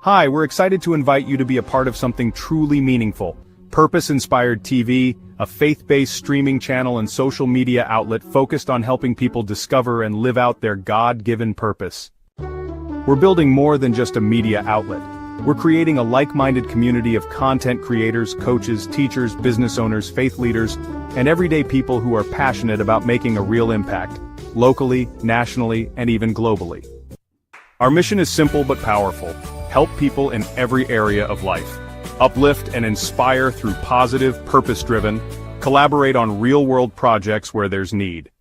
Hi, we're excited to invite you to be a part of something truly meaningful. Purpose-Inspired TV, a faith-based streaming channel and social media outlet focused on helping people discover and live out their God-given purpose. We're building more than just a media outlet. We're creating a like-minded community of content creators, coaches, teachers, business owners, faith leaders, and everyday people who are passionate about making a real impact, locally, nationally, and even globally. Our mission is simple but powerful. Help people in every area of life. Uplift and inspire through positive, purpose-driven, collaborate on real-world projects where there's need.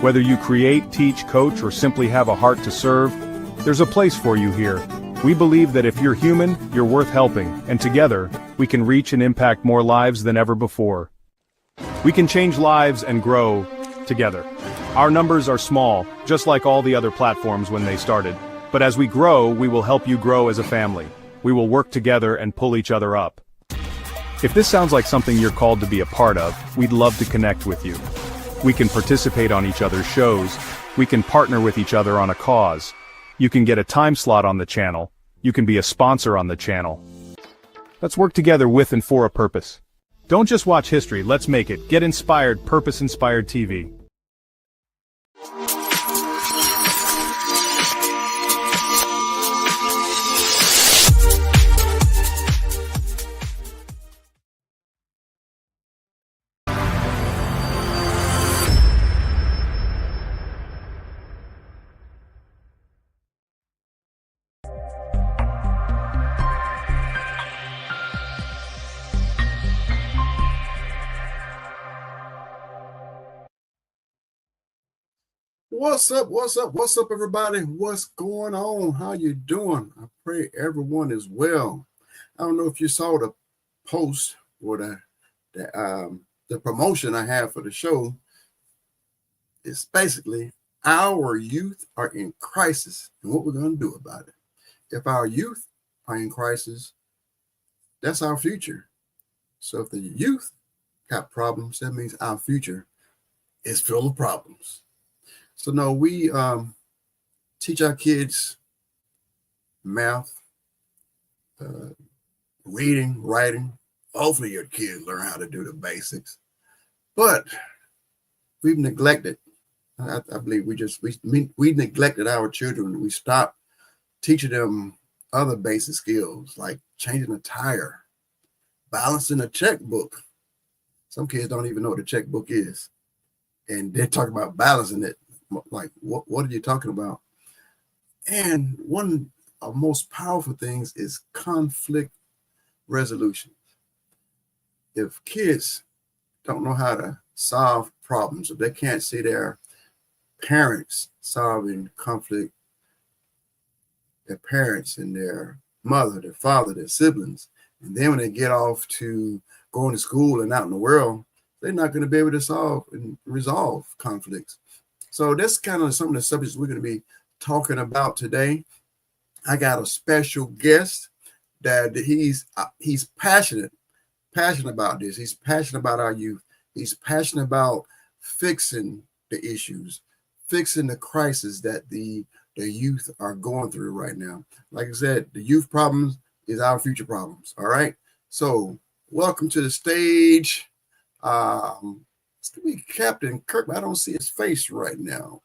Whether you create, teach, coach, or simply have a heart to serve, there's a place for you here. We believe that if you're human, you're worth helping, and together, we can reach and impact more lives than ever before. We can change lives and grow together. Our numbers are small, just like all the other platforms when they started. But as we grow, we will help you grow as a family. We will work together and pull each other up. If this sounds like something you're called to be a part of, we'd love to connect with you. We can participate on each other's shows. We can partner with each other on a cause. You can get a time slot on the channel. You can be a sponsor on the channel. Let's work together with and for a purpose. Don't just watch history, let's make it. Get inspired, Purpose-Inspired TV. What's up, everybody? What's going on? How you doing? I pray everyone is well. I don't know if you saw the post or the promotion I have for the show. It's basically our youth are in crisis and what we're going to do about it. If our youth are in crisis, that's our future. So if the youth got problems, that means our future is full of problems. So no, we teach our kids math, reading, writing. Hopefully your kids learn how to do the basics. But we've neglected, I believe we neglected our children. We stopped teaching them other basic skills like changing a tire, balancing a checkbook. Some kids don't even know what a checkbook is. And they're talking about balancing it. Like, what are you talking about? And one of the most powerful things is conflict resolution. If kids don't know how to solve problems, if they can't see their parents solving conflict, their parents and their mother, their father, their siblings, and then when they get off to going to school and out in the world, they're not going to be able to solve and resolve conflicts. So that's kind of some of the subjects we're going to be talking about today. I got a special guest that he's passionate about this. He's passionate about our youth. He's passionate about fixing the issues, fixing the crisis that the youth are going through right now. Like I said, the youth problems is our future problems. All right. So welcome to the stage. It's gonna be Captain Kirk. I don't see his face right now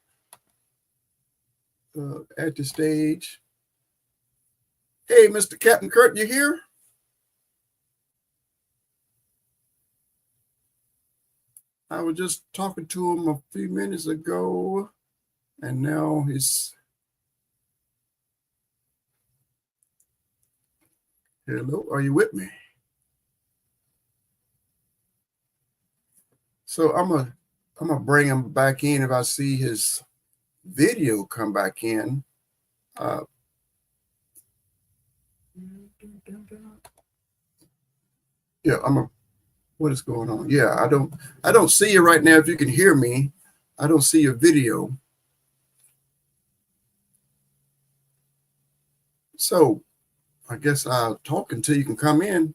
at the stage. Hey, Mr. Captain Kirk, you here? I was just talking to him a few minutes ago, and now he's... Hello, are you with me? So I'm gonna bring him back in if I see his video come back in. Yeah, what is going on? Yeah, I don't see you right now. If you can hear me, I don't see your video. So I guess I'll talk until you can come in.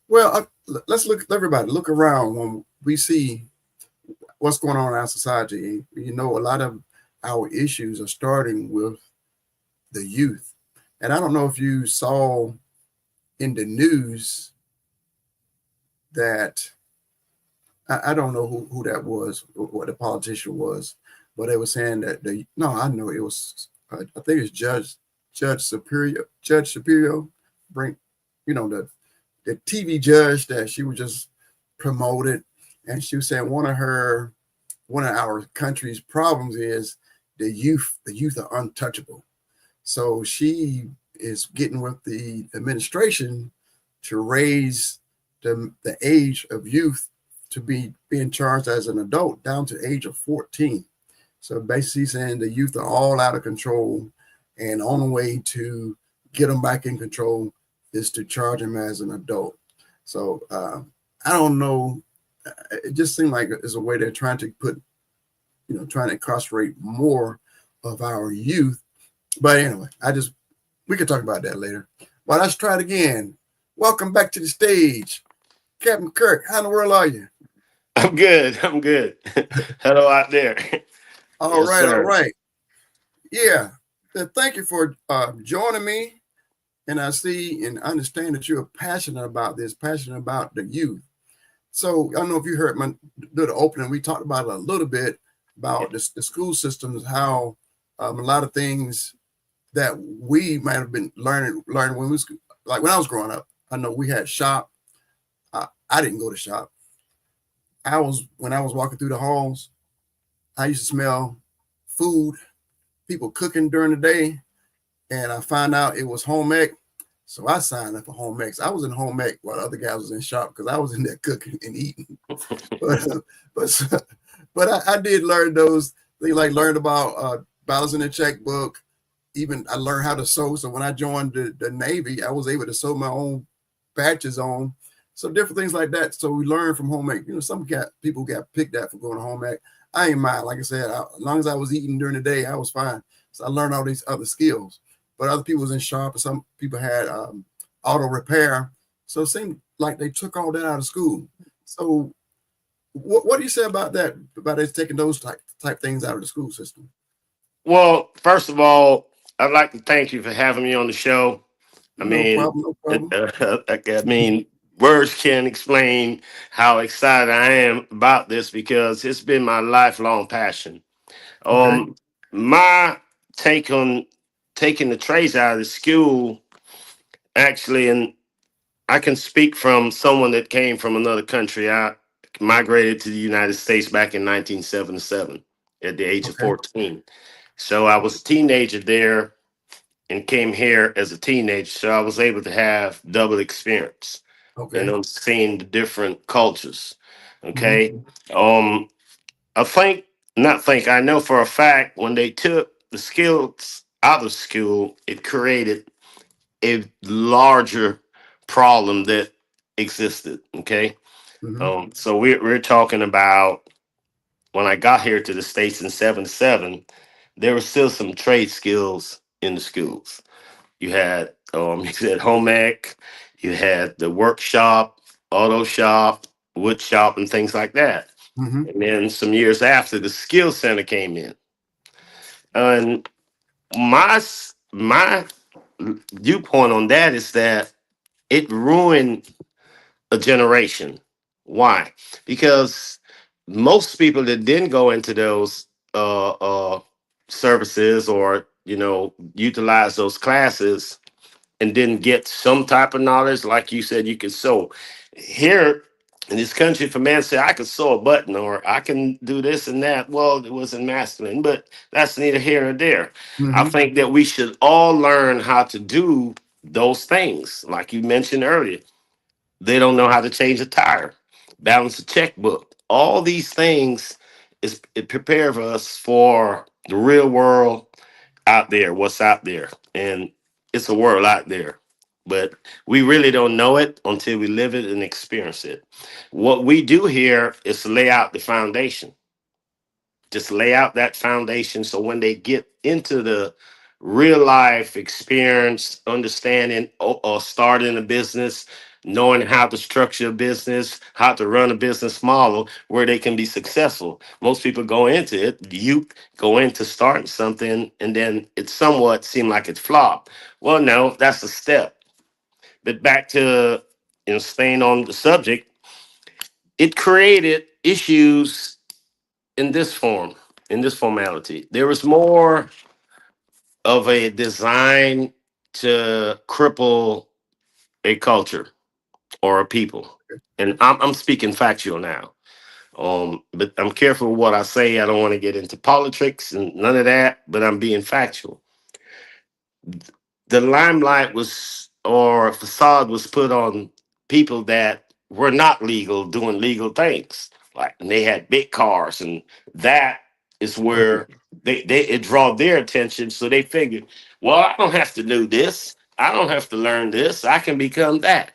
Well, let's everybody look around when we see what's going on in our society. You know, a lot of our issues are starting with the youth. And I don't know if you saw in the news that I don't know who that was, what the politician was, but they were saying that no, I know it was, I think it's Judge Superior, bring, the TV judge that she was just promoted, and she was saying one of our country's problems is the youth. The youth are untouchable. So she is getting with the administration to raise the age of youth to be being charged as an adult down to the age of 14. So basically saying the youth are all out of control, and the only way to get them back in control is to charge them as an adult. So I don't know. It just seemed like it's a way they're trying to put, trying to incarcerate more of our youth. But anyway, we could talk about that later. Well, let's try it again. Welcome back to the stage, Captain Kirk. How in the world are you? I'm good. I'm good. Hello out there. All Yes, right, all sir. right. Yeah. Thank you for joining me. And I see and understand that you're passionate about this, passionate about the youth. So I don't know if you heard my the opening. We talked about it a little bit about the school systems, how a lot of things that we might have been learning when we was like when I was growing up. I know we had shop. I didn't go to shop. I was when I was walking through the halls. I used to smell food, people cooking during the day, and I found out it was home ec. So I signed up for home ec. I was in home ec while the other guys was in shop because I was in there cooking and eating. But but but I did learn those. They like learned about balance in the checkbook. Even I learned how to sew. So when I joined the Navy, I was able to sew my own patches on. So different things like that. So we learned from home ec. Some people got picked at for going to home ec. I ain't mind. Like I said, as long as I was eating during the day, I was fine. So I learned all these other skills. But other people was in shop, and some people had auto repair. So it seemed like they took all that out of school. So what do you say about that? About us taking those type things out of the school system? Well, first of all, I'd like to thank you for having me on the show. I No mean, problem. No problem. I mean, words can't explain how excited I am about this because it's been my lifelong passion. Okay. Um, my take on taking the trays out of the school, actually, and I can speak from someone that came from another country. I migrated to the United States back in 1977 at the age of Okay. 14. So I was a teenager there and came here as a teenager. So I was able to have double experience and Okay. I'm seeing the different cultures. Mm-hmm. Okay. Um, I think, not think, I know for a fact when they took the skills out of school, it created a larger problem that existed. Okay. Mm-hmm. So we're talking about when I got here to the States in 77, there were still some trade skills in the schools. You had you said home ec, you had the workshop, auto shop, wood shop, and things like that. Mm-hmm. And then some years after, the skill center came in. And my viewpoint on that is that it ruined a generation. Why? Because most people that didn't go into those services or utilize those classes and didn't get some type of knowledge, like you said, you could sew. Here in this country, if a man say I could sew a button or I can do this and that, well, it wasn't masculine, but that's neither here nor there. I Mm-hmm. think that we should all learn how to do those things, like you mentioned earlier. They don't know how to change a tire, balance a checkbook. All these things is it prepare us for the real world out there, what's out there. And it's a world out there. But we really don't know it until we live it and experience it. What we do here is to lay out the foundation. Just lay out that foundation so when they get into the real life experience, understanding or starting a business, knowing how to structure a business, how to run a business model where they can be successful. Most people go into it, youth go into starting something, and then it somewhat seemed like it flopped. Well, no, that's a step. But back to, staying on the subject, it created issues in this form, in this formality. There was more of a design to cripple a culture or a people. And I'm speaking factual now. But I'm careful with what I say. I don't want to get into politics and none of that, but I'm being factual. The limelight was, or facade was put on people that were not legal doing legal things. Like, and they had big cars, and that is where they it draw their attention. So they figured, well, I don't have to do this. I don't have to learn this. I can become that.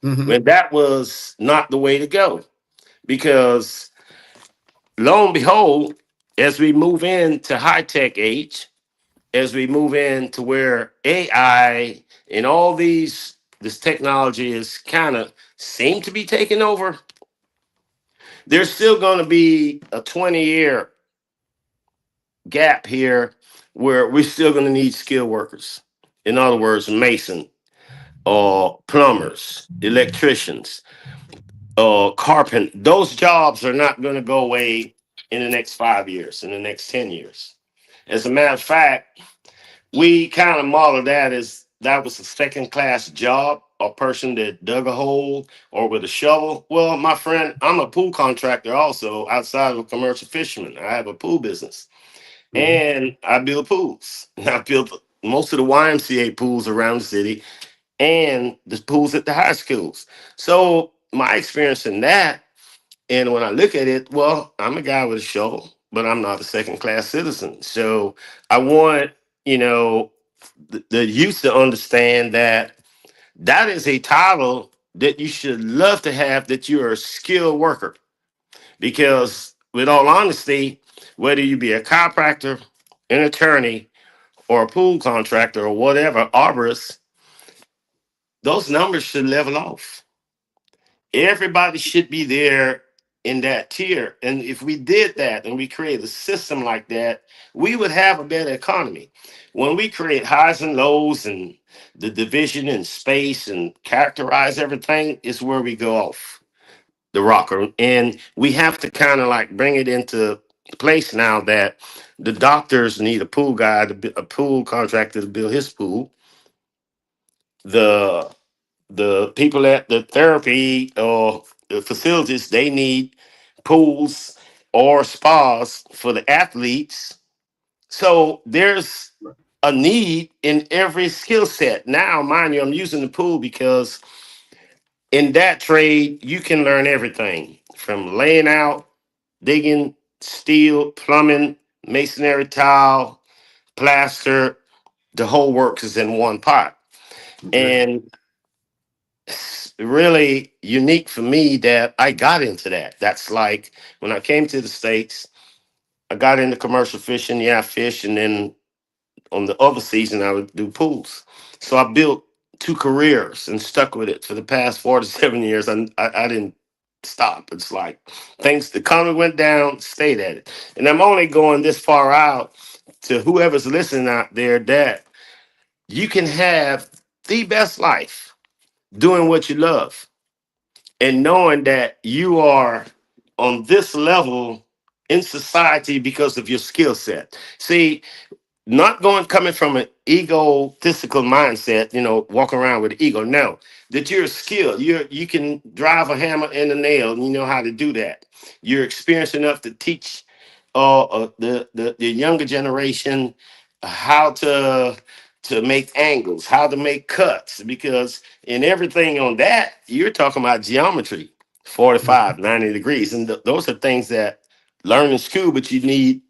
Mm-hmm. When that was not the way to go. Because lo and behold, as we move into high tech age, as we move into where AI and all this technology is kind of seem to be taking over, there's still going to be a 20-year gap here where we're still going to need skilled workers. In other words, mason or plumbers, electricians, carpenter. Those jobs are not going to go away in the next 5 years, in the next 10 years. As a matter of fact, we kind of model that as that was a second class job, a person that dug a hole or with a shovel. Well, my friend, I'm a pool contractor also outside of a commercial fisherman. I have a pool business Mm-hmm. and I build pools. And I built most of the YMCA pools around the city and the pools at the high schools. So my experience in that, and when I look at it, well, I'm a guy with a shovel, but I'm not a second class citizen. So I want, you know, the youth to understand that that is a title that you should love to have, that you're a skilled worker. Because with all honesty, whether you be a chiropractor, an attorney, or a pool contractor or whatever, arborist, those numbers should level off. Everybody should be there in that tier. And if we did that and we create a system like that, we would have a better economy. When we create highs and lows and the division in space and characterize everything, is where we go off the rocker. And we have to kind of like bring it into place now that the doctors need a pool guy, a pool contractor to build his pool. The people at the therapy or the facilities, they need pools or spas for the athletes. So there's a need in every skill set. Now, mind you, I'm using the pool because in that trade, you can learn everything from laying out, digging, steel, plumbing, masonry, tile, plaster. The whole works is in one pot. Okay. And really unique for me that I got into that. That's like when I came to the States, I got into commercial fishing. Yeah, I fish. And then on the other season, I would do pools. So I built two careers and stuck with it for the past 4 to 7 years. I didn't stop. It's like things, the economy went down, stayed at it. And I'm only going this far out to whoever's listening out there that you can have the best life doing what you love and knowing that you are on this level in society because of your skill set. See, not going coming from an egotistical mindset, walking around with ego. No, that you're skilled. You can drive a hammer and a nail, and you know how to do that. You're experienced enough to teach the younger generation how to make angles, how to make cuts, because in everything on that, you're talking about geometry, 45, 90 degrees. And those are things that learn in school, but you need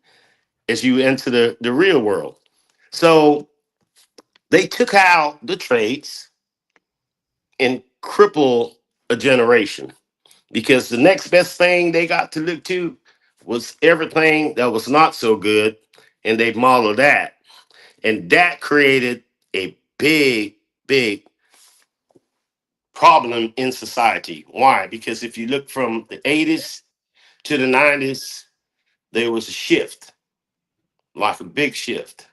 as you enter the real world. So they took out the trades and cripple a generation because the next best thing they got to look to was everything that was not so good, and they modeled that. And that created a big, big problem in society. Why? Because if you look from the 80s to the 90s, there was a shift, like a big shift.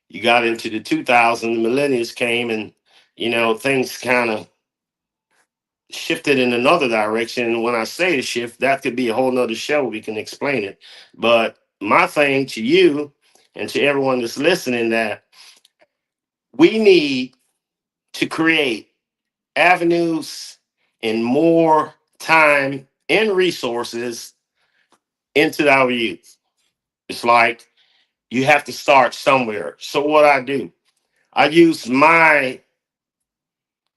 You got into the 2000s, the millennials came, and things kind of shifted in another direction. And when I say the shift, that could be a whole nother show. We can explain it. But my thing to you and to everyone that's listening, that we need to create avenues and more time and resources into our youth. It's like you have to start somewhere. So what I do, I use my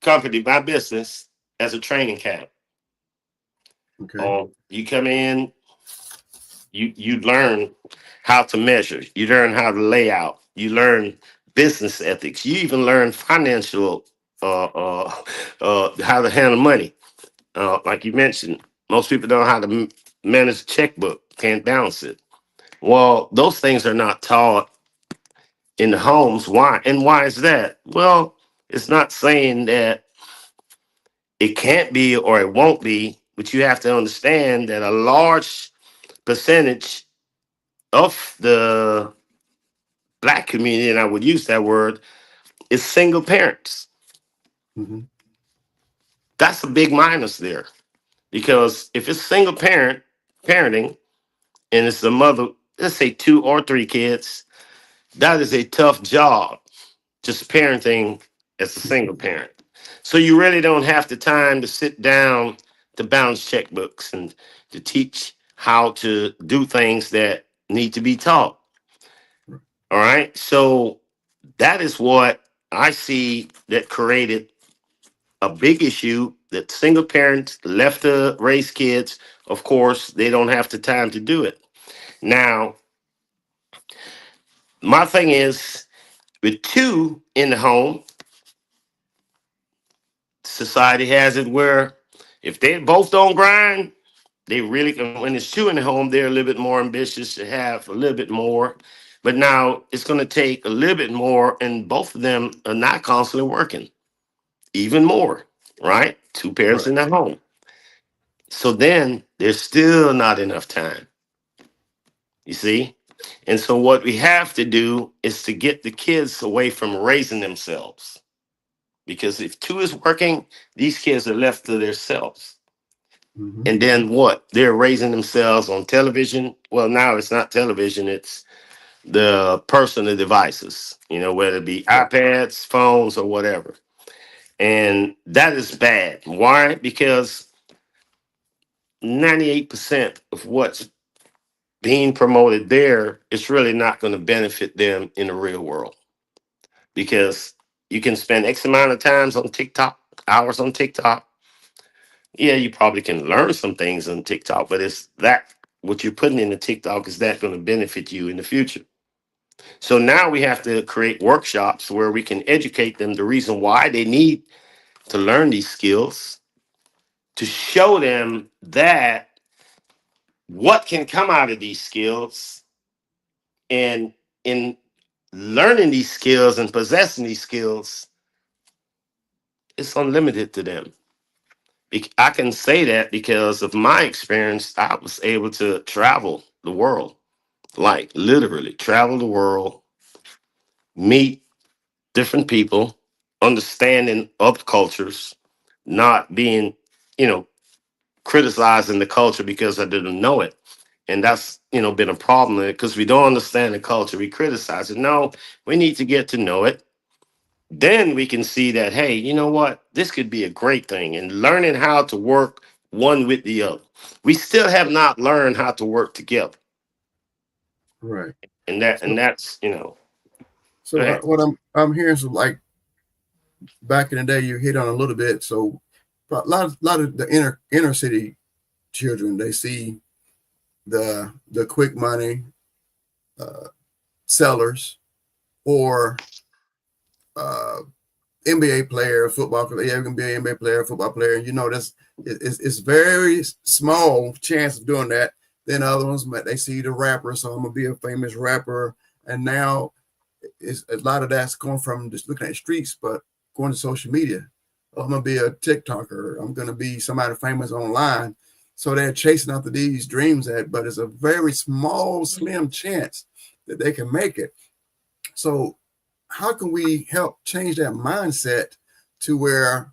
company, my business, as a training camp. Okay. You come in, you learn how to measure, you learn how to lay out, you learn business ethics, you even learn financial how to handle money. Like you mentioned, most people don't know how to manage a checkbook, can't balance it. Well, those things are not taught in the homes. Why? And why is that? Well, it's not saying that it can't be or it won't be, but you have to understand that a large percentage of the black community, and I would use that word, is single parents. Mm-hmm. That's a big minus there. Because if it's single parenting and it's a mother, let's say 2 or 3 kids, that is a tough job, just parenting as a single parent. So you really don't have the time to sit down to balance checkbooks and to teach how to do things that need to be taught. All right. So that is what I see that created a big issue, that single parents left to raise kids. Of course, they don't have the time to do it. Now, my thing is, with 2 in the home, society has it where if they both don't grind, they really can. When it's 2 in the home, they're a little bit more ambitious to have a little bit more. But now it's going to take a little bit more, and both of them are not constantly working. Even more, right? 2 parents Right. in the home. So then there's still not enough time, you see? And so what we have to do is to get the kids away from raising themselves. Because if 2 is working, these kids are left to themselves. Mm-hmm. And then what? They're raising themselves on television. Well, now it's not television, it's the personal devices, whether it be Right. iPads, phones, or whatever. And that is bad. Why? Because 98% of what's being promoted there is really not going to benefit them in the real world. Because you can spend X amount of times on TikTok, hours on TikTok. Yeah, you probably can learn some things on TikTok, but it's that what you're putting in the TikTok, is that going to benefit you in the future? So now we have to create workshops where we can educate them the reason why they need to learn these skills, to show them that what can come out of these skills, and in learning these skills and possessing these skills, it's unlimited to them. I can say that because of my experience. I was able to travel the world, like literally travel the world, meet different people, understanding other cultures, not being, you know, criticizing the culture because I didn't know it. And that's, been a problem because we don't understand the culture. We criticize it. No, we need to get to know it. Then we can see that, hey, you know what? This could be a great thing. And learning how to work one with the other. We still have not learned how to work together. Right. And So, that's, go so ahead. what I'm hearing, so like back in the day, you hit on a little bit. So, a lot of the inner city children, they see the quick money uh, sellers or uh, NBA player, football player. Yeah, you can be an NBA player, football player. And that's it's very small chance of doing that. Then other ones, they see the rapper, so I'm gonna be a famous rapper. And now it's a lot of that's going from just looking at streets, but going to social media. I'm gonna be a TikToker. I'm gonna be somebody famous online. So they're chasing after these dreams but it's a very small, slim chance that they can make it. So how can we help change that mindset to where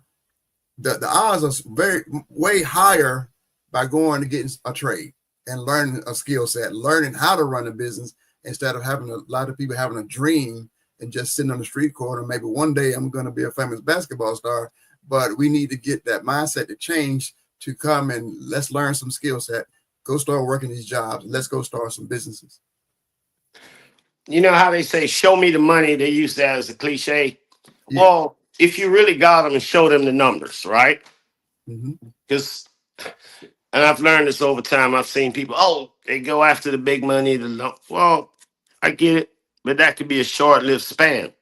the odds are way higher by going to getting a trade and learning a skill set, learning how to run a business instead of having a lot of people having a dream and just sitting on the street corner. Maybe one day I'm going to be a famous basketball star, but we need to get that mindset to change to come and let's learn some skill set, go start working these jobs. Let's go start some businesses. You know how they say, show me the money? They use that as a cliche. Yeah. Well, if you really got them and show them the numbers, right? Mm-hmm. Because, and I've learned this over time. I've seen people, oh, they go after the big money. Well, I get it, but that could be a short-lived span.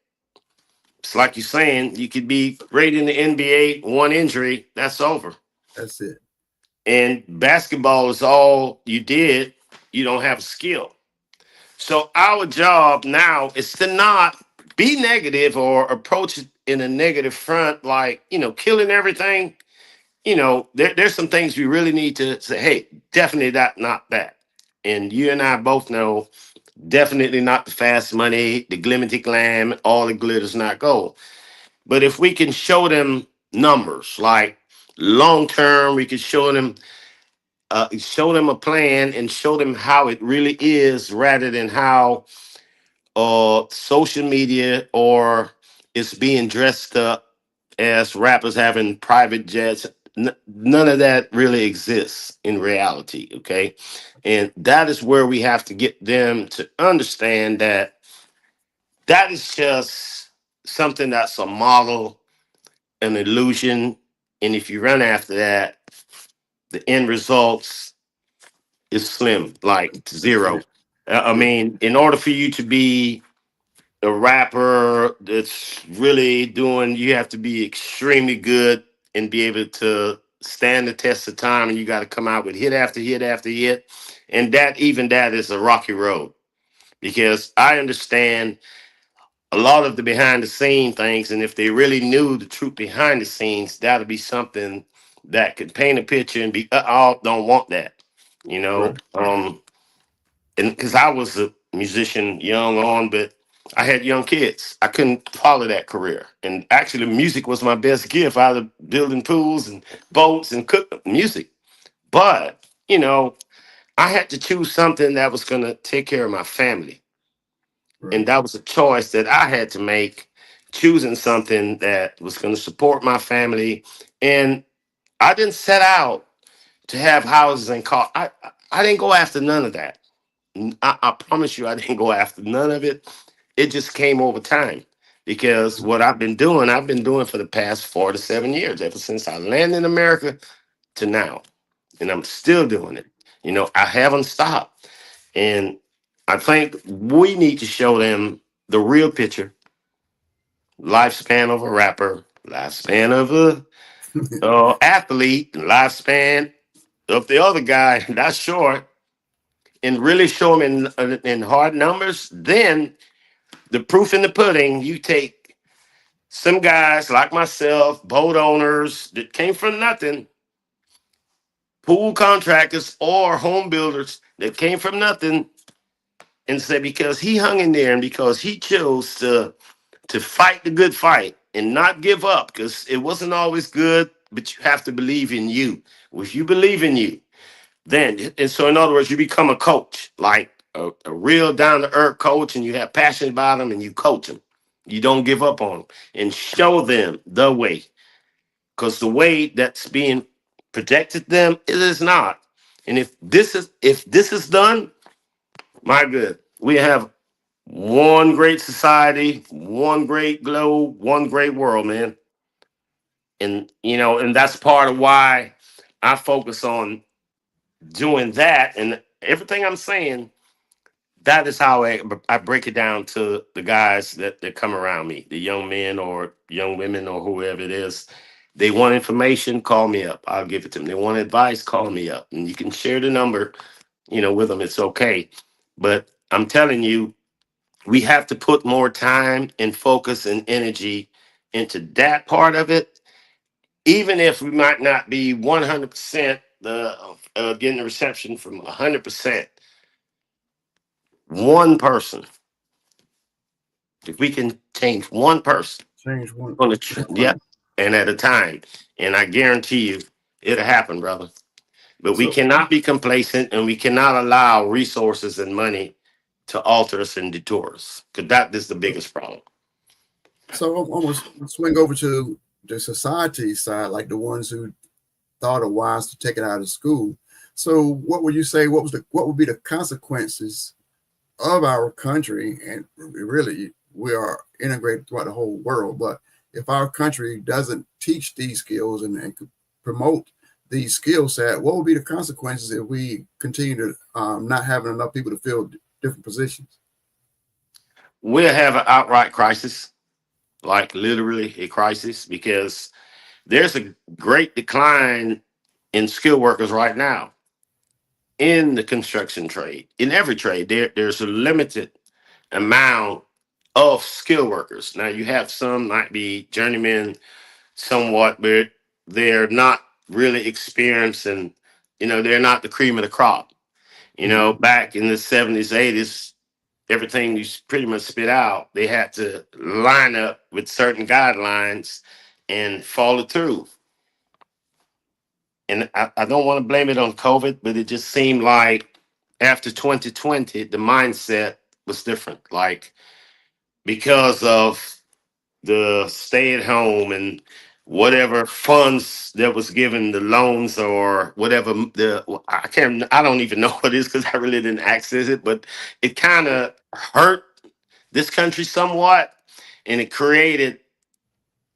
It's like you're saying, you could be great in the NBA, one injury, that's over. That's it. And basketball is all you did. You don't have a skill. So our job now is to not be negative or approach it in a negative front, like, killing everything. There's some things we really need to say, hey, definitely not that. And you and I both know, definitely not the fast money, the glimity glam, all the glitters not gold. But if we can show them numbers, like long term, we can show them a plan and show them how it really is, rather than how social media or it's being dressed up as rappers having private jets. None of that really exists in reality. Okay. And that is where we have to get them to understand that that is just something that's a model, an illusion. And if you run after that, the end results is slim, like That's zero. it. I Yeah. mean, in order for you to be a rapper that's really doing, you have to be extremely good and be able to stand the test of time. And you got to come out with hit after hit after hit. And that is a rocky road, because I understand a lot of the behind the scene things. And if they really knew the truth behind the scenes, that'll be something that could paint a picture and be, oh, don't want that, you know? Right. And because I was a musician young on, but I had young kids. I couldn't follow that career. And actually, music was my best gift out of building pools and boats and cook music. But, I had to choose something that was going to take care of my family. And Right. that was a choice that I had to make, choosing something that was going to support my family. And I didn't set out to have houses and cars. I didn't go after none of that. I promise you, I didn't go after none of it. It just came over time, because what I've been doing for the past 4 to 7 years, ever since I landed in America to now. And I'm still doing it. I haven't stopped. And I think we need to show them the real picture, lifespan of a rapper, lifespan of a athlete, lifespan of the other guy, that's short, and really show them in hard numbers. Then the proof in the pudding, you take some guys like myself, boat owners that came from nothing, pool contractors or home builders that came from nothing, and say, because he hung in there and because he chose to fight the good fight and not give up, because it wasn't always good, but you have to believe in you. If you believe in you, then, and so in other words, you become a coach, like a real down to earth coach, and you have passion about them and you coach them. You don't give up on them and show them the way, because the way that's being projected them, it is not. And if this is done, my good, we have one great society, one great globe, one great world, man. And that's part of why I focus on doing that. And everything I'm saying, that is how I break it down to the guys that come around me, the young men or young women or whoever it is. They want information, call me up. I'll give it to them. They want advice, call me up. And you can share the number, with them. It's okay. But I'm telling you, we have to put more time and focus and energy into that part of it. even if we might not be 100% getting the reception from 100%, one person, if we can change one person Change one. on the That's yeah, right. and at a time, and I guarantee you it'll happen, brother. But we So, cannot be complacent, and we cannot allow resources and money to alter us and detour us, because that is the biggest problem. so I'm almost swing over to the society side, like the ones who thought it wise to take it out of school. So, what would you say? What would be the consequences of our country? And really, we are integrated throughout the whole world. But if our country doesn't teach these skills and promote these skill set, what would be the consequences if we continue to not having enough people to fill different positions? We'll have an outright crisis, like literally a crisis, because there's a great decline in skilled workers right now in the construction trade. In every trade, there's a limited amount of skilled workers. Now, you have some might be journeymen somewhat, but they're not really experienced, and they're not the cream of the crop. Mhm. Back in the 70s, 80s, everything you pretty much spit out, they had to line up with certain guidelines and follow through. And I don't want to blame it on COVID, but it just seemed like after 2020, the mindset was different. Like, because of the stay at home and whatever funds that was given, the loans or whatever, I don't even know what it is because I really didn't access it, but it kind of hurt this country somewhat, and it created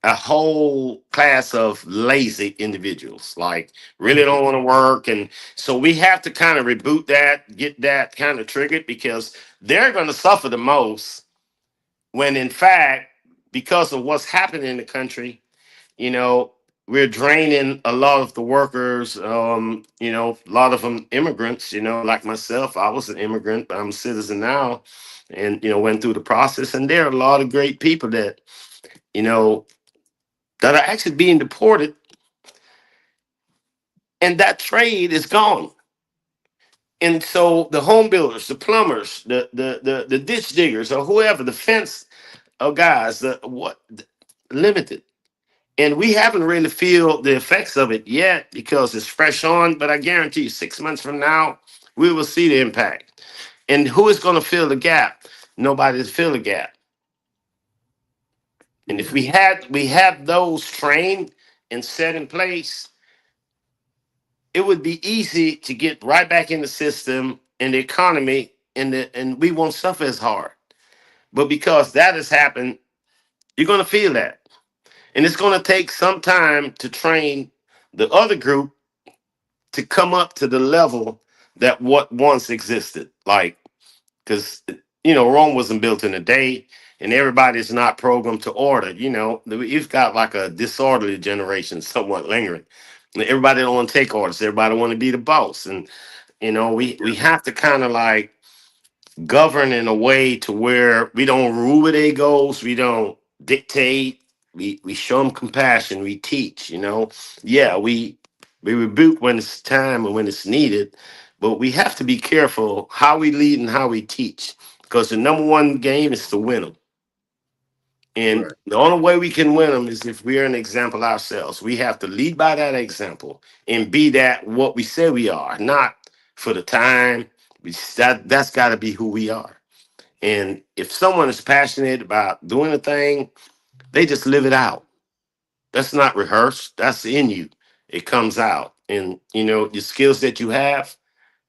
a whole class of lazy individuals, like really don't want to work. And so we have to kind of reboot that, get that kind of triggered, because they're going to suffer the most when in fact, because of what's happening in the country, you know we're draining a lot of the workers. A lot of them immigrants, like myself. I was an immigrant, but I'm a citizen now, and went through the process. And there are a lot of great people that you know that are actually being deported, and that trade is gone. And so the home builders, the plumbers, the ditch diggers, or whoever, the fence guys, limited. And we haven't really feel the effects of it yet because it's fresh on. But I guarantee you, 6 months from now, we will see the impact. And who is going to fill the gap? Nobody to fill the gap. And if Yeah, we have those trained and set in place, it would be easy to get right back in the system and the economy, and we won't suffer as hard. But because that has happened, you're going to feel that. And it's going to take some time to train the other group to come up to the level that what once existed. Like, because Rome wasn't built in a day, and everybody's not programmed to order. You've got like a disorderly generation somewhat lingering. Everybody don't want to take orders. Everybody want to be the boss. And we have to kind of like govern in a way to where we don't rule where they goes, we don't dictate, we show them compassion, we teach. Yeah, we rebuke when it's time and when it's needed, but we have to be careful how we lead and how we teach, because the number one game is to win them. And right. the only way we can win them is if we're an example ourselves. We have to lead by that example and be that what we say we are, not for the time. That's got to be who we are. And if someone is passionate about doing a thing, they just live it out. That's not rehearsed. That's in you. It comes out. And the skills that you have,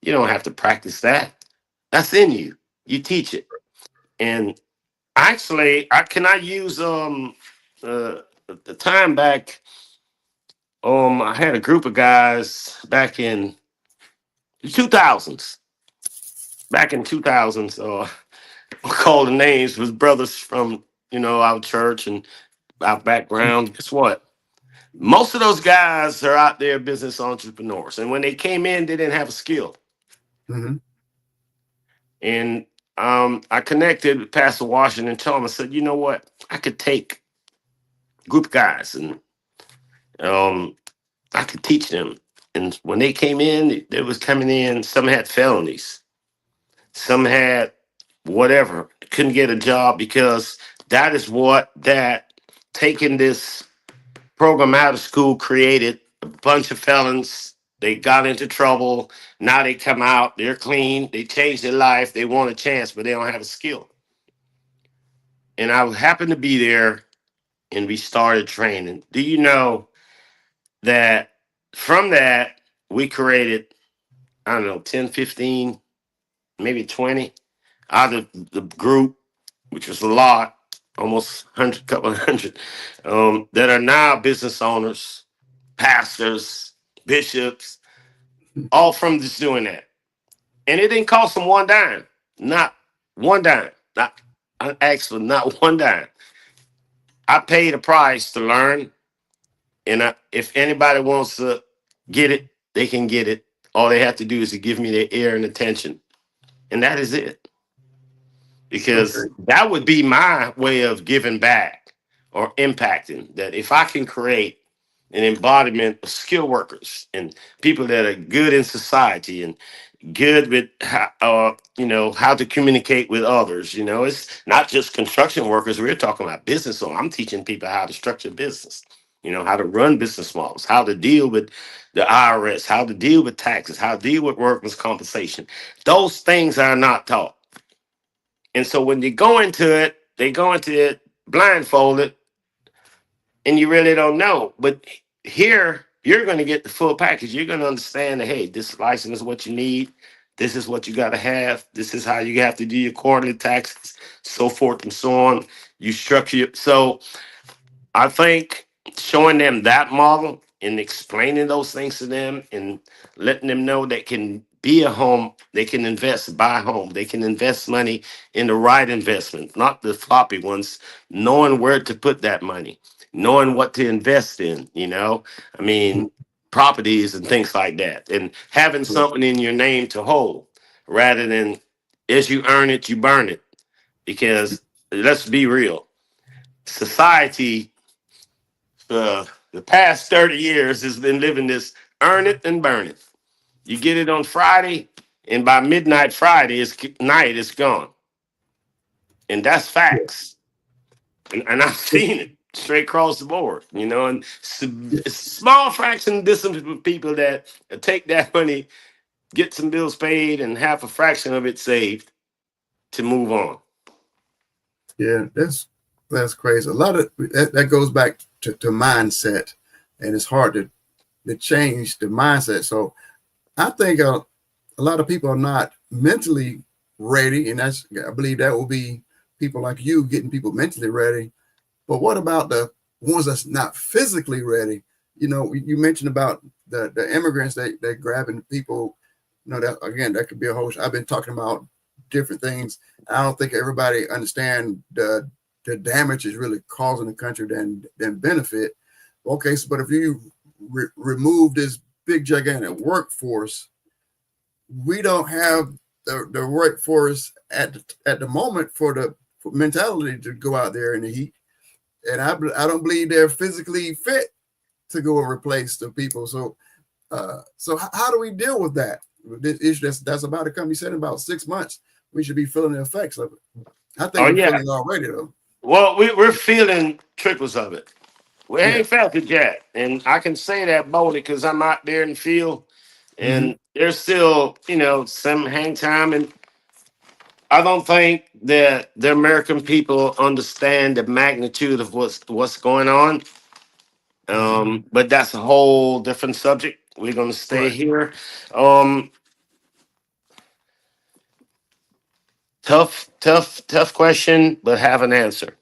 you don't have to practice that. That's in you. You teach it. And actually, I cannot use uh the time back. I had a group of guys back in the 2000s. Back in 2000s, call the names, was brothers from our church and our background. Guess what? Most of those guys are out there business entrepreneurs, and when they came in, they didn't have a skill. Hmm. And I connected with Pastor Washington. Told him, I said, you know what? I could take a group of guys, and I could teach them. And when they came in, they was coming in, some had felonies, some had whatever, couldn't get a job because that is what that taking this program out of school created a bunch of felons. They got into trouble. Now they come out, they're clean, they changed their life, they want a chance, but they don't have a skill. And I happened to be there and we started training. Do you know that from that we created, I don't know, 10, 15, maybe 20 out of the group, which was a lot, almost 100, couple of hundred, that are now business owners, pastors, bishops, all from just doing that. And it didn't cost them one dime, not one dime. Not, I asked for not one dime. I paid a price to learn, and if anybody wants to get it, they can get it. All they have to do is to give me their ear and attention, and that is it. Because Okay. that would be my way of giving back or impacting. That if I can create an embodiment of skilled workers and people that are good in society and good with how, how to communicate with others. It's not just construction workers. We're talking about business. So I'm teaching people how to structure business. How to run business models, how to deal with the IRS, how to deal with taxes, how to deal with workers' compensation. Those things are not taught. And so when they go into it, they go into it blindfolded and you really don't know. But here, you're going to get the full package. You're going to understand that, hey, this license is what you need. This is what you got to have. This is how you have to do your quarterly taxes, so forth and so on. You structure it. So I think showing them that model and explaining those things to them and letting them know they can be a home, they can invest, buy a home, they can invest money in the right investment, not the floppy ones, knowing where to put that money, knowing what to invest in, I mean, properties and things like that, and having something in your name to hold rather than as you earn it, you burn it. Because let's be real, society the past 30 years has been living this earn it and burn it. You get it on Friday, and by midnight Friday, it's gone. And that's facts. And I've seen it straight across the board, and it's a small fraction distance of people that take that money, get some bills paid, and half a fraction of it saved to move on. Yeah, that's crazy. A lot of that goes back to mindset, and it's hard to change the mindset. So I think a lot of people are not mentally ready, and I believe that will be people like you getting people mentally ready. But what about the ones that's not physically ready? You mentioned about the immigrants they grabbing people. That again, that could be a whole. I've been talking about different things. I don't think everybody understand the damage is really causing the country than benefit. Okay, so but if you remove this big gigantic workforce, we don't have the workforce at the moment for mentality to go out there in the heat, and I don't believe they're physically fit to go and replace the people. So how do we deal with that? This issue that's about to come. You said in about 6 months we should be feeling the effects of it. I think Oh, we're yeah. feeling it already though. Well, we're feeling trickles of it. We Yeah. ain't felt it yet. And I can say that boldly because I'm out there in the field Mm-hmm. and there's still, some hang time. And I don't think that the American people understand the magnitude of what's going on. Mm-hmm. But that's a whole different subject. We're gonna stay Right. here. Um, tough question, but have an answer.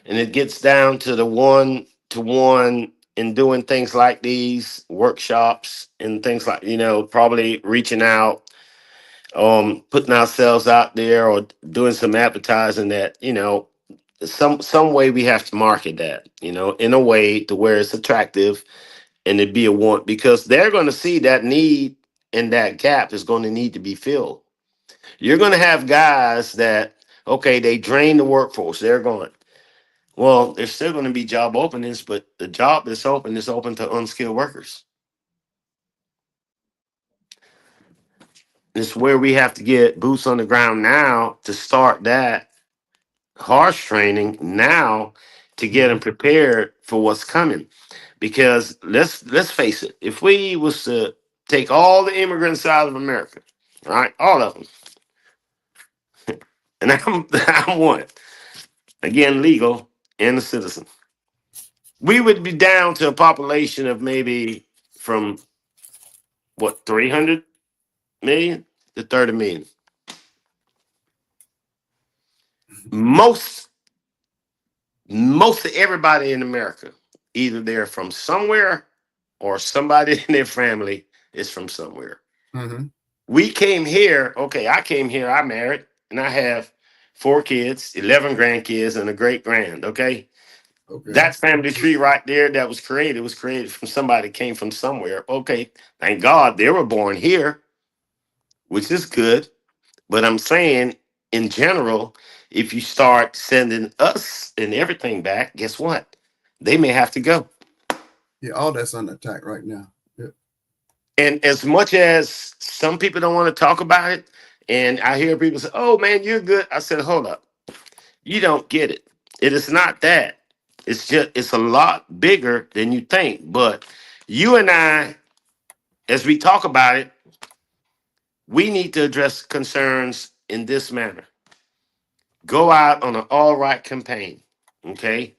And it gets down to the one to one in doing things like these workshops and things like, probably reaching out, putting ourselves out there or doing some advertising that, some way we have to market that, in a way to where it's attractive and it be a want because they're going to see that need and that gap is going to need to be filled. You're going to have guys that, okay, they drain the workforce. They're going. Well, there's still going to be job openings, but the job that's open is open to unskilled workers. It's where we have to get boots on the ground now to start that harsh training now to get them Mhm. prepared for what's coming. Because let's face it, if we was to take all the immigrants out of America, right, all of them, and I'm one, again, legal and a citizen, we would be down to a population of maybe from what 300 million to 30 million. Most most of everybody in America, either they're from somewhere or somebody in their family is from somewhere. Mhm. We came here, okay, I came here, I married, and I have 4 kids, 11 grandkids, and a great grand, okay? Okay. That family tree right there that was created from somebody that came from somewhere. Okay, thank God they were born here, which is good. But I'm saying, in general, if you start sending us and everything back, guess what? They may have to go. Yeah, all that's under attack right now. Yeah. And as much as some people don't want to talk about it, and I hear people say, "Oh man, you're good," I said, "Hold up, you don't get it. It is not that. It's a lot bigger than you think." But you and I, as we talk about it, we need to address concerns in this manner. Go out on an all right campaign. Okay.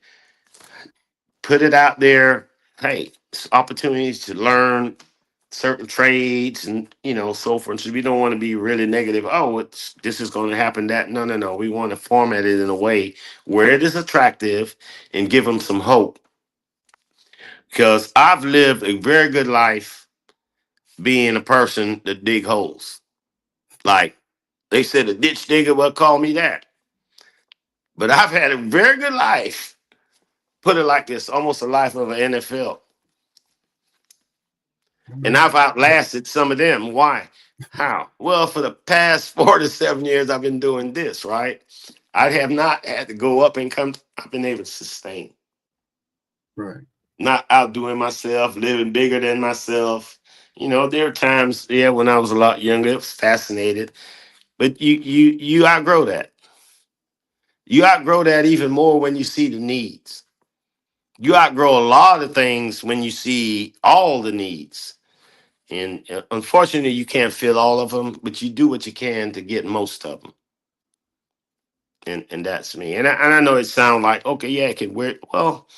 Put it out there. Hey, it's opportunities to learn certain trades and so forth. So we don't want to be really negative. Oh, this is going to happen. That no. We want to format it in a way where it is attractive and give them some hope. Because I've lived a very good life being a person that dig holes. Like they said, a ditch digger will call me that. But I've had a very good life. Put it like this, almost a life of an NFL. And Mhm. I've outlasted some of them. Why? How? Well, for the past 4 to 7 years, I've been doing this, right? I have not had to go up and come. I've been able to sustain, Right. not outdoing myself, living bigger than myself. There are times, yeah, when I was a lot younger, it was fascinated. But you outgrow that. You outgrow that even more when you see the needs. You outgrow a lot of things when you see all the needs. And unfortunately, you can't fill all of them, but you do what you can to get most of them. And that's me. And I know it sounds like, okay, yeah, it can work. Well,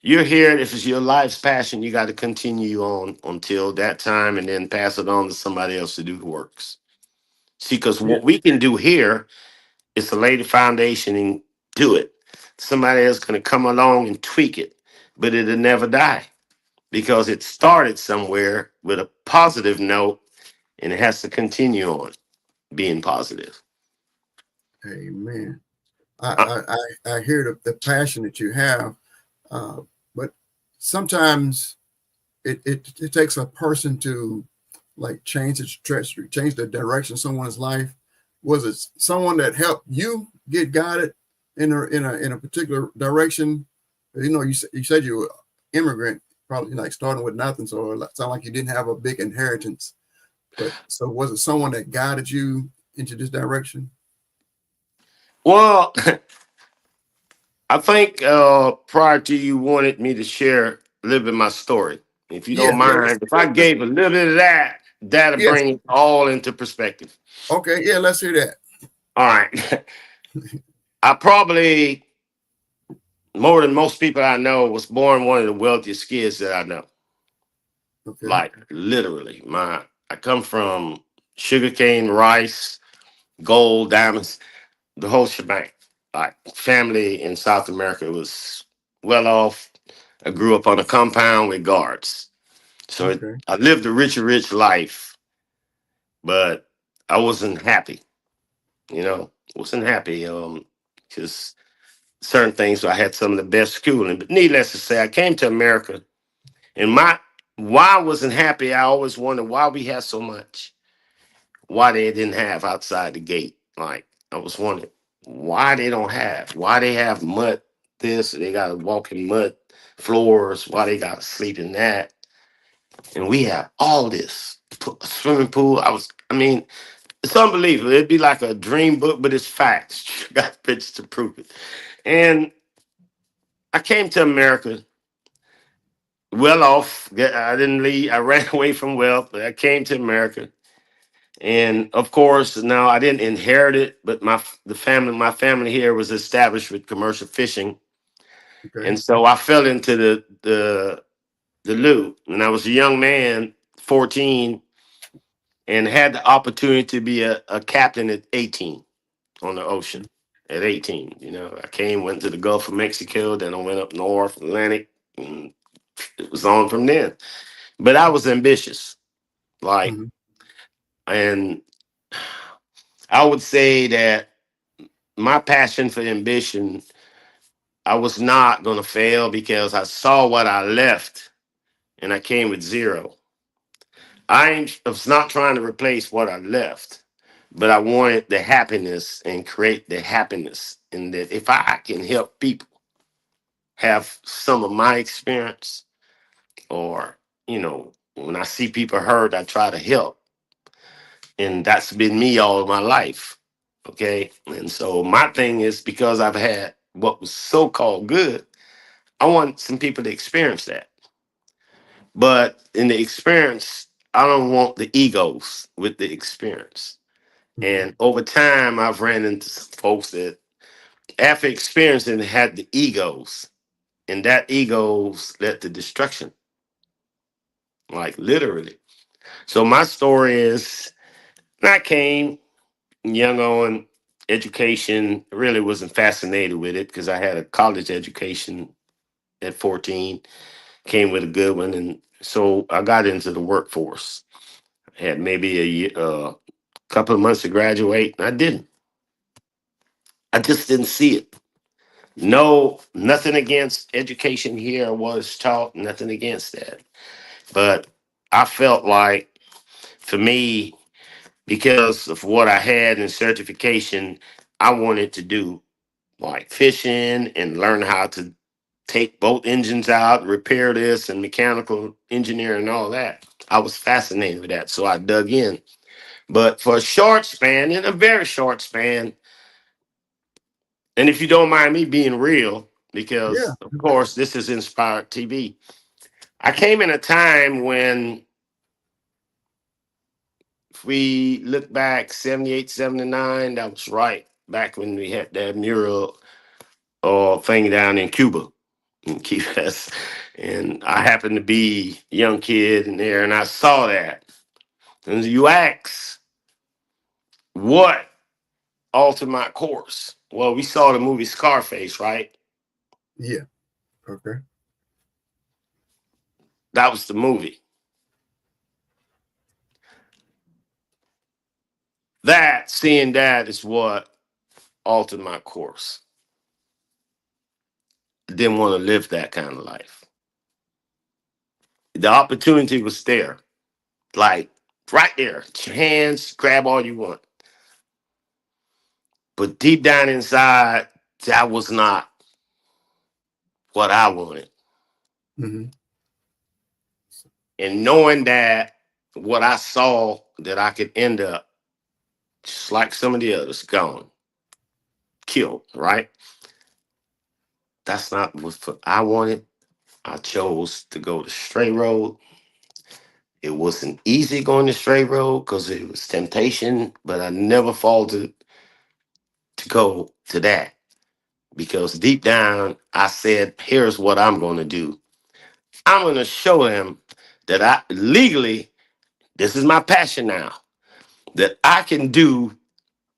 you're here. If it's your life's passion, you got to continue on until that time and then pass it on to somebody else to do the works. See, because Yeah. what we can do here is to lay the foundation and do it. Somebody else going to come along and tweak it, but it'll never die because it started somewhere with a positive note and it has to continue on being positive. Amen. Uh, I hear the passion that you have, uh, but sometimes it takes a person to like change the trajectory, change the direction of someone's life. Was it someone that helped you get guided in a particular direction? You said you were immigrant, probably like starting with nothing, so it sounded like you didn't have a big inheritance. But so was it someone that guided you into this direction? well, I think prior to you wanted me to share a little bit of my story. If you don't Yeah, yeah. mind, if I gave a little bit of that, that'll Yes. bring it all into perspective. Okay. Yeah. Let's hear that. All right. I probably, more than most people I know, was born one of the wealthiest kids that I know. Okay. Like literally. I come from sugarcane, rice, gold, diamonds, the whole shebang. Like family in South America was well off. I grew up on a compound with guards. So Okay. I lived a rich life, but I wasn't happy, wasn't happy. Because certain things, so I had some of the best schooling. But needless to say, I came to America and why I wasn't happy, I always wondered why we had so much. Why they didn't have outside the gate. Like I was wondering why they don't have, why they have mud. this, they got to walk in mud floors while they got to sleep in that. And we have all this. Swimming pool. I mean, it's unbelievable. It'd be like a dream book, but it's facts. Got pictures to prove it. And I came to America well off. I didn't leave. I ran away from wealth, but I came to America. And of course, now I didn't inherit it, but my family here was established with commercial fishing, Okay. and so I fell into the loop. And I was a young man, 14, and had the opportunity to be a captain at 18 on the ocean. At 18, I went to the Gulf of Mexico, then I went up north Atlantic, and it was on from then. But I was ambitious, like, Mhm. and I would say that my passion for ambition, I was not going to fail because I saw what I left and I came with zero. I was not trying to replace what I left, but I wanted the happiness and create the happiness. And that if I can help people have some of my experience, or, when I see people hurt, I try to help. And that's been me all my life. Okay. And so my thing is, because I've had what was so called good, I want some people to experience that. But in the experience, I don't want the egos with the experience. Mhm. And over time, I've ran into some folks that, after experiencing, had the egos, and that egos led to destruction, like literally. So my story is, I came young on education, really wasn't fascinated with it because I had a college education at 14, came with a good one. And so I got into the workforce. I had maybe a year, couple of months to graduate. And I didn't. I just didn't see it. No, nothing against education here was taught, nothing against that. But I felt like, for me, because of what I had in certification, I wanted to do like fishing and learn how to take boat engines out, repair this, and mechanical engineering and all that. I was fascinated with that, so I dug in. But for a short span, in a very short span, and if you don't mind me being real, Yeah. because of course this is Inspired TV, I came in a time when, if we look back, 78, 79, that was right back when we had that mural thing down in Cuba. In Key West. And I happened to be a young kid in there, and I saw that. And you ask, what altered my course? Well, we saw the movie Scarface, right? Yeah. Okay. That was the movie. Seeing that is what altered my course. I didn't want to live that kind of life. The opportunity was there, like right there. It's your hands, grab all you want. But deep down inside, that was not what I wanted. Hmm. And knowing that what I saw, that I could end up just like some of the others, gone, killed, right? That's not what I wanted. I chose to go the straight road. It wasn't easy going the straight road because it was temptation, but I never faltered to go to that, because deep down I said, here's what I'm going to do. I'm going to show them that I legally, this is my passion now, that I can do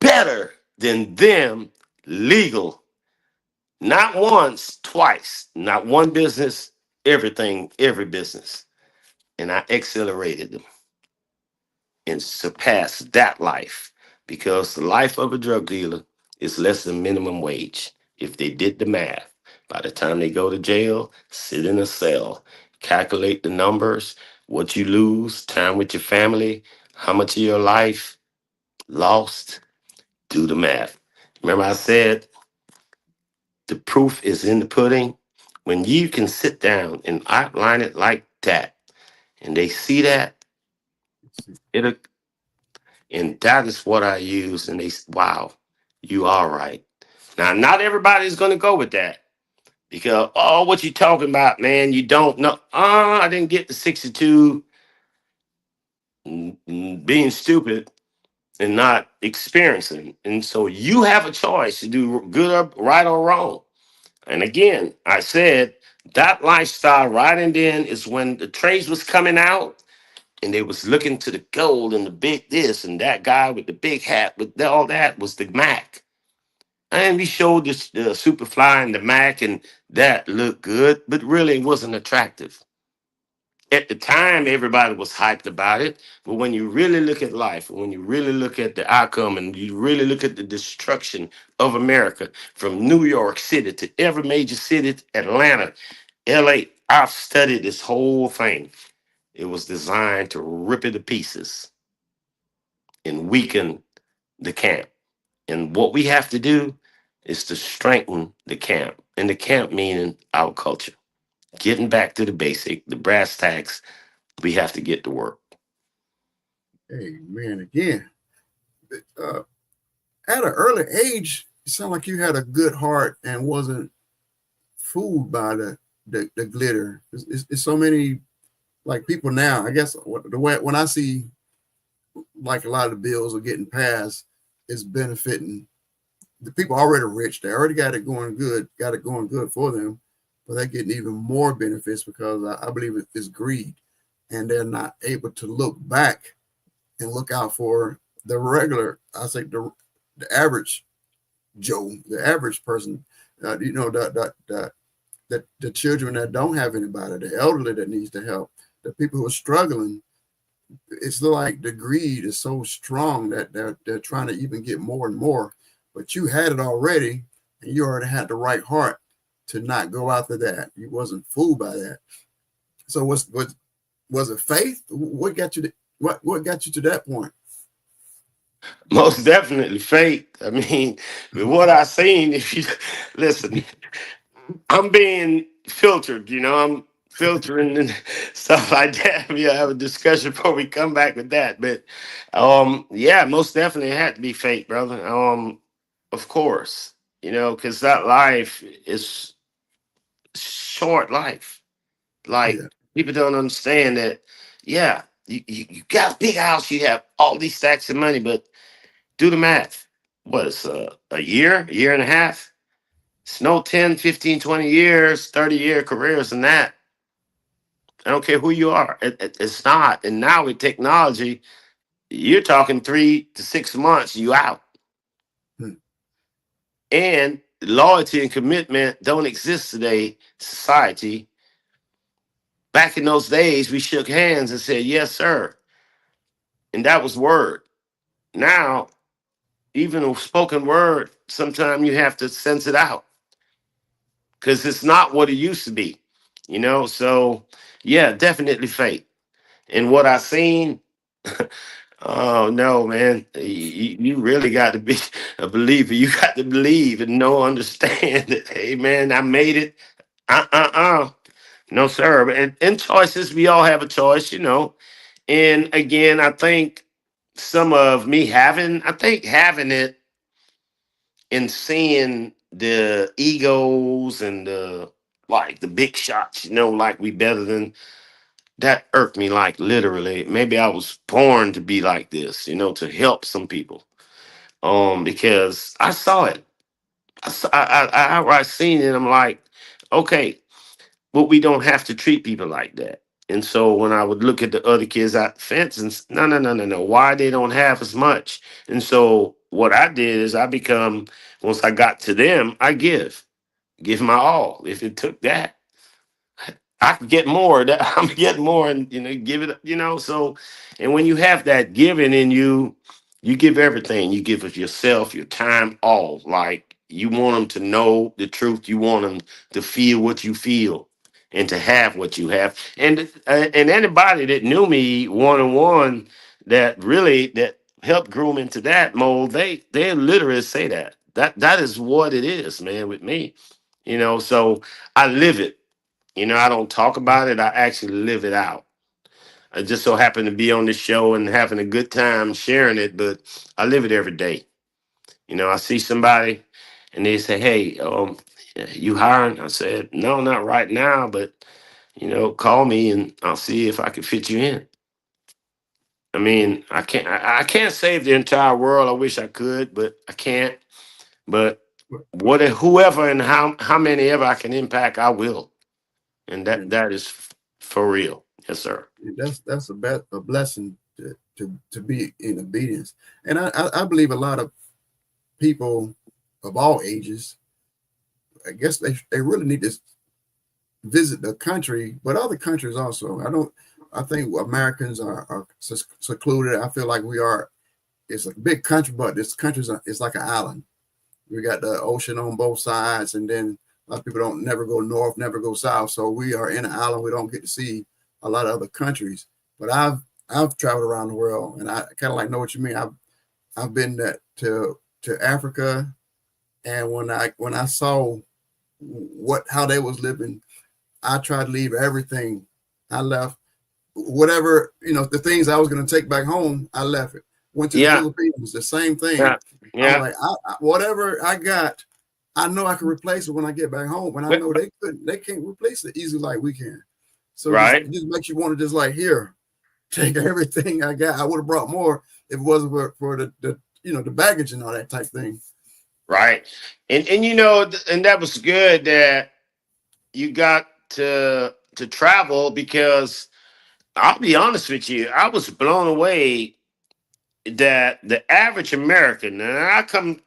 better than them legal. Not once, twice. Not one business, everything, every business. And I accelerated them and surpassed that life, because the life of a drug dealer is less than minimum wage. If they did the math, by the time they go to jail, sit in a cell, calculate the numbers, what you lose, time with your family, how much of your life lost, do the math. Remember I said The proof is in the pudding. When you can sit down and outline it like that, and they see that, it'll, and that is what I use. And wow, you are right. Now, not everybody's going to go with that because, oh, what you talking about, man? You don't know. I didn't get the 62 being stupid and not experiencing. And so you have a choice to do good or right or wrong. And again, I said that lifestyle right and then is when the trades was coming out and they was looking to the gold and the big this and that guy with the big hat with all that was the Mac. And we showed this Superfly and the Mac and that looked good, but really it wasn't attractive. At the time, everybody was hyped about it. But when you really look at life, when you really look at the outcome and you really look at the destruction of America from New York City to every major city, Atlanta, LA, I've studied this whole thing. It was designed to rip it to pieces and weaken the camp. And what we have to do is to strengthen the camp. And the camp meaning our culture. Getting back to the basic, the brass tacks, we have to get to work. Hey, man, again, uh, at an early age, it sounded like you had a good heart and wasn't fooled by the glitter. It's so many like people now. I guess the way when I see like a lot of the bills are getting passed, it's benefiting the people already rich. They already got it going good for them, but they're getting even more benefits because I believe it's greed, and they're not able to look back and look out for the regular. I say the average Joe, the average person. The children that don't have anybody, the elderly that needs the help, the people who are struggling. It's like the greed is so strong that they're trying to even get more and more. But you had it already, and you already had the right heart to not go after that. You wasn't fooled by that. So was it faith? What got you to what got you to that point? Most definitely faith. I mean, with what I seen, if you listen, I'm being filtered, I'm filtering and stuff like that. We'll have a discussion before we come back with that. But yeah, most definitely it had to be faith, brother. Of course, because that life is short life. Like Yeah. people don't understand that, yeah, you got a big house, you have all these stacks of money, but do the math. What is a year and a half? It's no 10, 15, 20 years, 30-year careers and that. I don't care who you are. It's not. And now with technology, you're talking 3 to 6 months, you out. Hmm. And loyalty and commitment don't exist today, society. Back in those days, we shook hands and said, yes, sir. And that was word. Now, even a spoken word, sometimes you have to sense it out because it's not what it used to be, So, yeah, definitely fake. And what I seen, oh no, man, you really got to be a believer. You got to believe and know, understand that. Hey, man, I made it. No, sir. And choices, we all have a choice. And again, I think some of me having it and seeing the egos and the big shots, like we better than that irked me like literally. Maybe I was born to be like this, to help some people. Because I saw it. I seen it. I'm like, okay, but we don't have to treat people like that. And so when I would look at the other kids out the fence and no, no, no, no, no, why they don't have as much. And so what I did is once I got to them, I give my all. If it took that, I could get more. That I'm getting more and give it, so and when you have that giving in you, you give everything. You give of yourself, your time, all. Like you want them to know the truth. You want them to feel what you feel and to have what you have. And anybody that knew me one on one that helped groom into that mold, they literally say that. That is what it is, man, with me. So I live it. I don't talk about it. I actually live it out. I just so happen to be on this show and having a good time sharing it, but I live it every day. I see somebody and they say, "Hey, you hiring?" I said, "No, not right now, but call me and I'll see if I can fit you in." I mean, I can't save the entire world. I wish I could, but I can't. But whoever and how many ever I can impact, I will. And And that is for real. Yes, sir. that's a blessing to be in obedience. And I believe a lot of people of all ages, I guess they really need to visit the country, but other countries also. I think Americans are secluded. I feel like we are. It's a big country, but this country is like an island. We got the ocean on both sides, and then a lot of people don't never go north, never go south. So we are in an island. We don't get to see a lot of other countries. But I've traveled around the world, and I kind of like know what you mean. I've been to Africa, and when I saw how they was living, I tried to leave everything. I left whatever, the things I was going to take back home. I left it. Went to the Yeah. Philippines, the same thing. Yeah. I was Yeah. like, whatever I got, I know I can replace it when I get back home. And I know they can't replace it easily like we can. So Right. it just makes you want to just like, here, take everything I got. I would have brought more if it wasn't for the the baggage and all that type thing. Right. And and that was good that you got to travel, because I'll be honest with you, I was blown away that the average American, and I come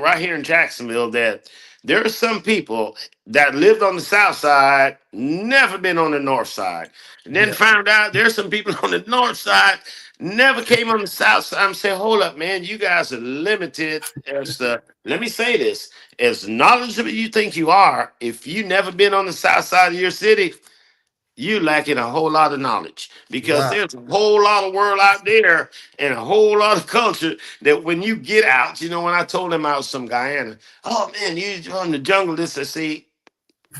right here in Jacksonville, that there are some people that lived on the south side, never been on the north side. And then Yeah. found out there's some people on the north side, never came on the south side. I'm saying, hold up, man, you guys are limited let me say this, as knowledgeable you think you are, if you never been on the south side of your city, you lacking a whole lot of knowledge, because Wow. there's a whole lot of world out there and a whole lot of culture that when you get out, when I told them I was from Guyana, oh man, you from the jungle, this, I see,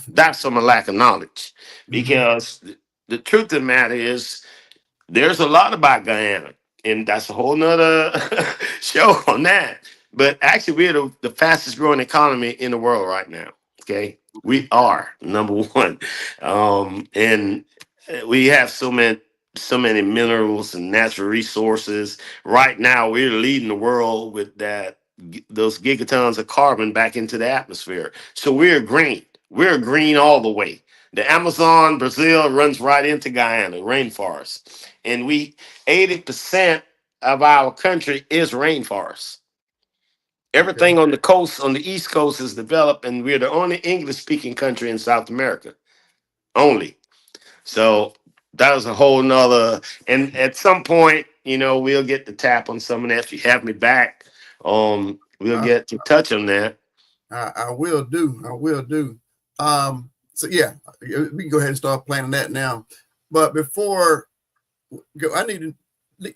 that's from a lack of knowledge. Mm-hmm. Because the truth of the matter is, there's a lot about Guyana, and that's a whole nother show on that. But actually, we're the fastest growing economy in the world right now. Okay, we are number one, and we have so many minerals and natural resources. Right now, we're leading the world with those gigatons of carbon back into the atmosphere. So we're green. We're green all the way. The Amazon, Brazil runs right into Guyana, rainforest. And 80% of our country is rainforest. Okay. Everything on the coast, on the East Coast, is developed, and we're the only English speaking country in South America. Only. So that was a whole nother. And at some point, we'll get to tap on some of that. If you have me back, we'll I, get to touch on that. I will do. I will do. So yeah, we can go ahead and start planning that now. But before I need to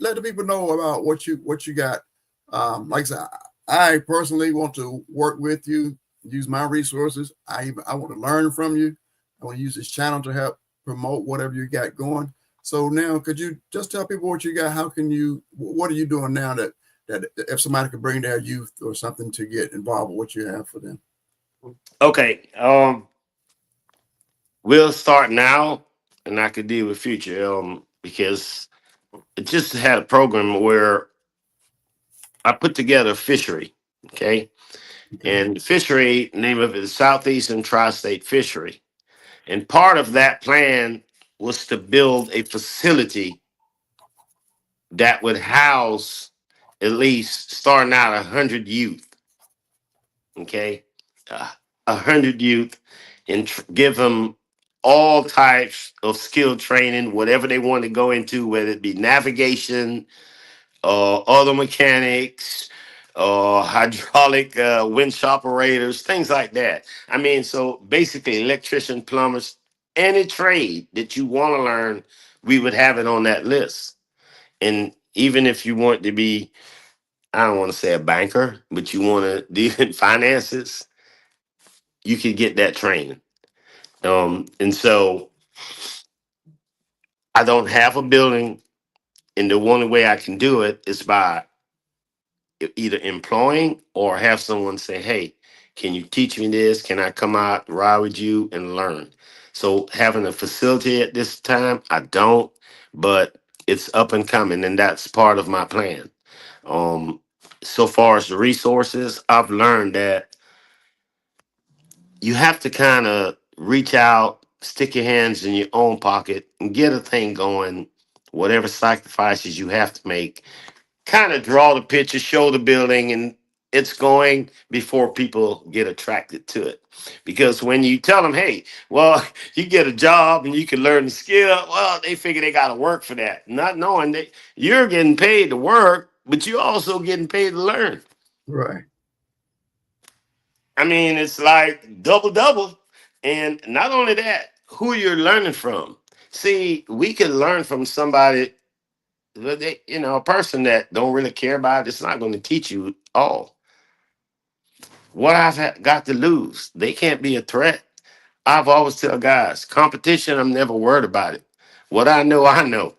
let the people know about what you got. Like I said, I personally want to work with you, use my resources. I want to learn from you. I want to use this channel to help promote whatever you got going. So now, could you just tell people what you got? What are you doing now that if somebody could bring their youth or something to get involved with what you have for them? Okay. We'll start now, and I could deal with future. Because it just had a program where I put together a fishery. Okay. Okay. And the fishery, name of it is Southeastern Tri-State Fishery. And part of that plan was to build a facility that would house at least starting out 100 youth. Okay. Uh, 100 youth, and give them all types of skill training, whatever they want to go into, whether it be navigation, auto mechanics, hydraulic winch operators, things like that. I mean, so basically, electrician, plumbers, any trade that you want to learn, we would have it on that list. And even if you want to be, I don't want to say a banker, but you want to deal in finances, you could get that training. And so I don't have a building, and the only way I can do it is by either employing or have someone say, hey, can you teach me this? Can I come out, ride with you, and learn? So having a facility at this time, I don't, but it's up and coming, and that's part of my plan. Um, so far as the resources, I've learned that you have to kind of reach out, stick your hands in your own pocket, and get a thing going, whatever sacrifices you have to make, kind of draw the picture, show the building, and it's going before people get attracted to it. Because when you tell them, hey, well, you get a job and you can learn the skill, well, they figure they got to work for that, not knowing that you're getting paid to work, but you're also getting paid to learn. Right. I mean, it's like double double. And not only that, who you're learning from. See, we can learn from somebody, a person that don't really care about it. It's not going to teach you all. What got to lose, they can't be a threat. I've always tell guys, competition, I'm never worried about it. What I know, I know.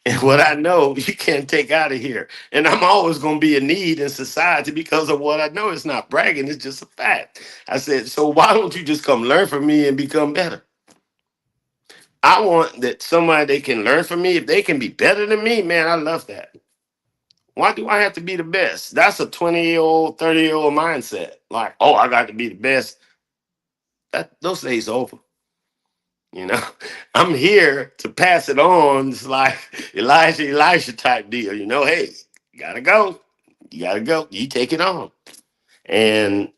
And what I know, you can't take out of here. And I'm always going to be a need in society because of what I know. It's not bragging, it's just a fact. I said, so why don't you just come learn from me and become better? I want that somebody they can learn from me. If they can be better than me, man, I love that. Why do I have to be the best? That's a 20-year-old, 30-year-old mindset. Like, oh, I got to be the best. Those days are over. You know, I'm here to pass it on. It's like Elijah type deal. Hey, you gotta go. You gotta go. You take it on. And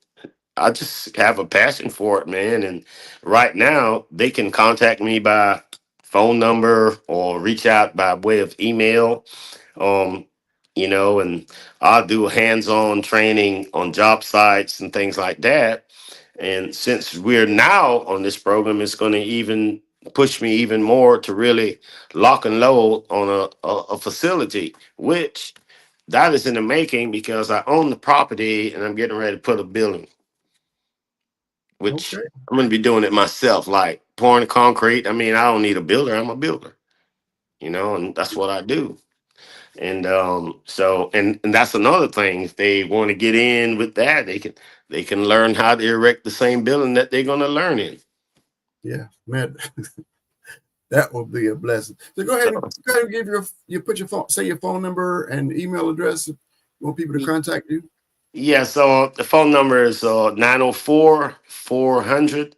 I just have a passion for it, man. And right now, they can contact me by phone number or reach out by way of email. Um, and I'll do hands-on training on job sites and things like that. And since we're now on this program, it's going to even push me even more to really lock and load on a facility, which that is in the making because I own the property and I'm getting ready to put a building, which Okay. I'm going to be doing it myself, like pouring concrete. I mean, I don't need a builder. I'm a builder, and that's what I do. And and that's another thing. If they want to get in with that, they can learn how to erect the same building that they're going to learn in. Yeah, man, that will be a blessing. So go ahead and give you put your phone, say your phone number and email address if you want people to contact you. Yeah, so the phone number is 904 400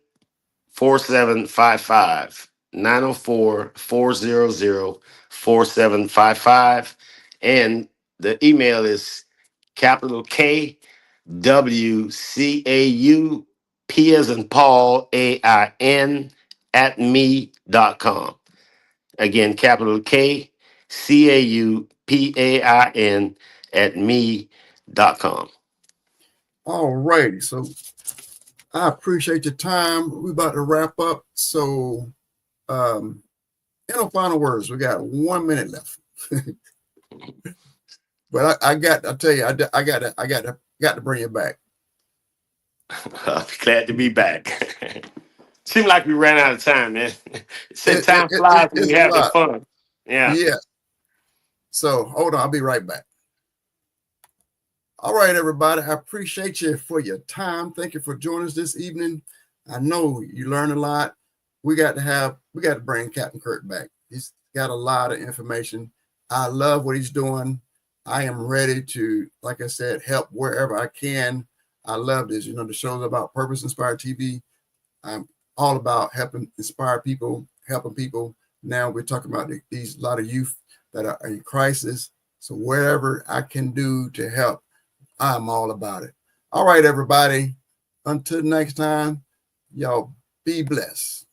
4755. 904 400 4755. And the email is capital K WCAU P as in Paul AIN @me.com. Again, capital K CAUPAIN @me.com. All righty. So I appreciate your time. We're about to wrap up. So final words. We got 1 minute left. But I tell you, I got to bring you back. I'll be glad to be back. Seemed like we ran out of time, man. It said time flies when It's you're a having lot. fun. Yeah. Yeah. So hold on, I'll be right back. All right, everybody. I appreciate you for your time. Thank you for joining us this evening. I know you learned a lot. We got to bring Captain Kirk back. He's got a lot of information. I love what he's doing. I am ready to, like I said, help wherever I can. I love this. The show's about Purpose Inspired TV. I'm all about helping inspire people, helping people. Now we're talking about these a lot of youth that are in crisis. So wherever I can do to help, I'm all about it. All right, everybody. Until next time, y'all be blessed.